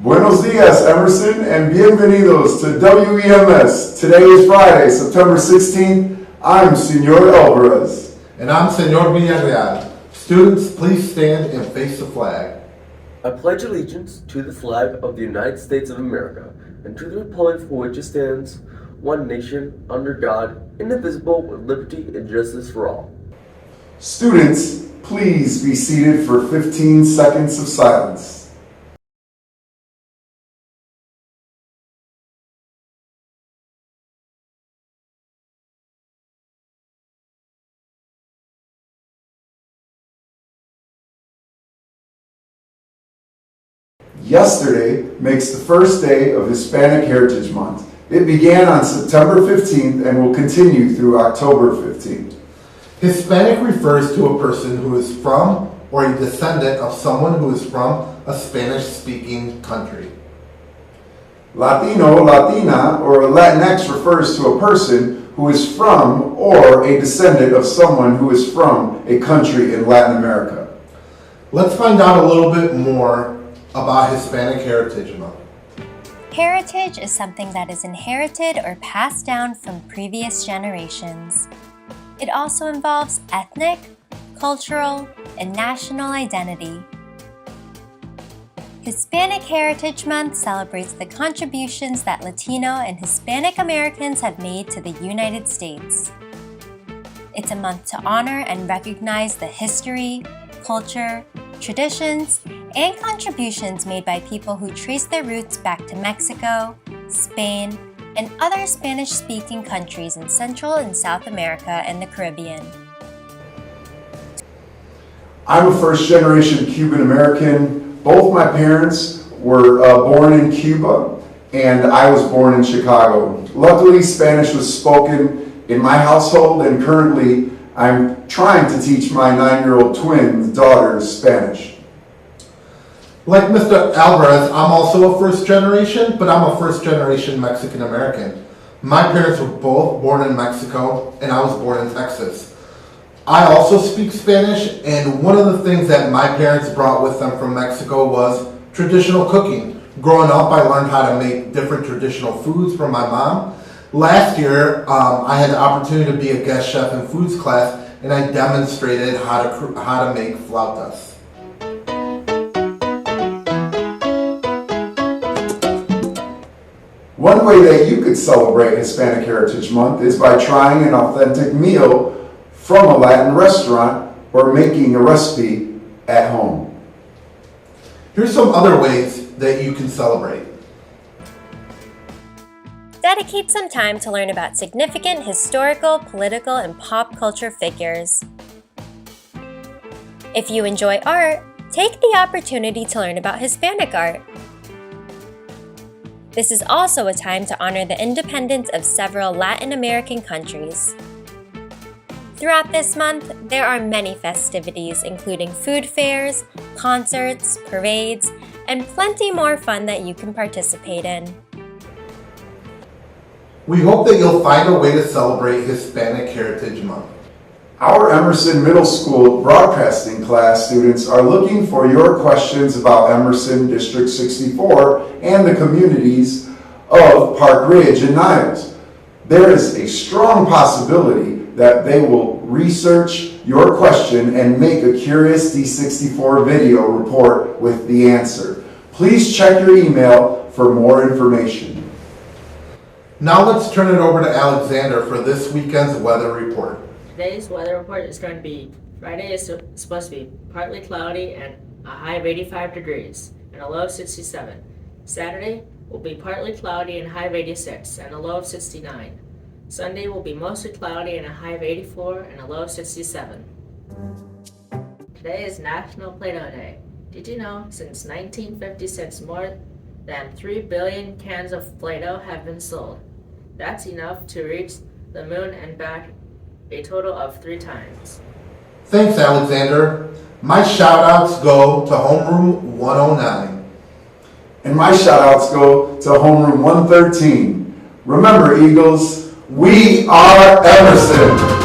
Buenos dias, Emerson, and bienvenidos to WEMS. Today is Friday, September 16th. I'm Senor Alvarez. And I'm Senor Villarreal. Students, please stand and face the flag. I pledge allegiance to the flag of the United States of America and to the republic for which it stands, one nation, under God, indivisible, with liberty and justice for all. Students, please be seated for 15 seconds of silence. Yesterday makes the first day of Hispanic Heritage Month. It began on September 15th and will continue through October 15th. Hispanic refers to a person who is from or a descendant of someone who is from a Spanish-speaking country. Latino, Latina, or Latinx refers to a person who is from or a descendant of someone who is from a country in Latin America. Let's find out a little bit more about Hispanic Heritage Month. Heritage is something that is inherited or passed down from previous generations. It also involves ethnic, cultural, and national identity. Hispanic Heritage Month celebrates the contributions that Latino and Hispanic Americans have made to the United States. It's a month to honor and recognize the history, culture, traditions, and contributions made by people who trace their roots back to Mexico, Spain, and other Spanish-speaking countries in Central and South America and the Caribbean. I'm a first-generation Cuban American. Both my parents were born in Cuba, and I was born in Chicago. Luckily, Spanish was spoken in my household, and currently I'm trying to teach my 9-year-old twin daughters Spanish. Like Mr. Alvarez, I'm also a first generation, but I'm a first generation Mexican American. My parents were both born in Mexico, and I was born in Texas. I also speak Spanish, and one of the things that my parents brought with them from Mexico was traditional cooking. Growing up, I learned how to make different traditional foods from my mom. Last year, I had the opportunity to be a guest chef in foods class, and I demonstrated how to make flautas. One way that you could celebrate Hispanic Heritage Month is by trying an authentic meal from a Latin restaurant or making a recipe at home. Here's some other ways that you can celebrate. Dedicate some time to learn about significant historical, political, and pop culture figures. If you enjoy art, take the opportunity to learn about Hispanic art. This is also a time to honor the independence of several Latin American countries. Throughout this month, there are many festivities, including food fairs, concerts, parades, and plenty more fun that you can participate in. We hope that you'll find a way to celebrate Hispanic Heritage Month. Our Emerson Middle School broadcasting class students are looking for your questions about Emerson District 64 and the communities of Park Ridge and Niles. There is a strong possibility that they will research your question and make a Curious D64 video report with the answer. Please check your email for more information. Now let's turn it over to Alexander for this weekend's weather report. Today's weather report is going to be Friday is supposed to be partly cloudy and a high of 85 degrees and a low of 67. Saturday will be partly cloudy and a high of 86 and a low of 69. Sunday will be mostly cloudy and a high of 84 and a low of 67. Today is National Play-Doh Day. Did you know since 1956 more than 3 billion cans of Play-Doh have been sold? That's enough to reach the moon and back a total of 3 times. Thanks, Alexander. My shout-outs go to Homeroom 109. And my shout-outs go to Homeroom 113. Remember, Eagles, we are Emerson.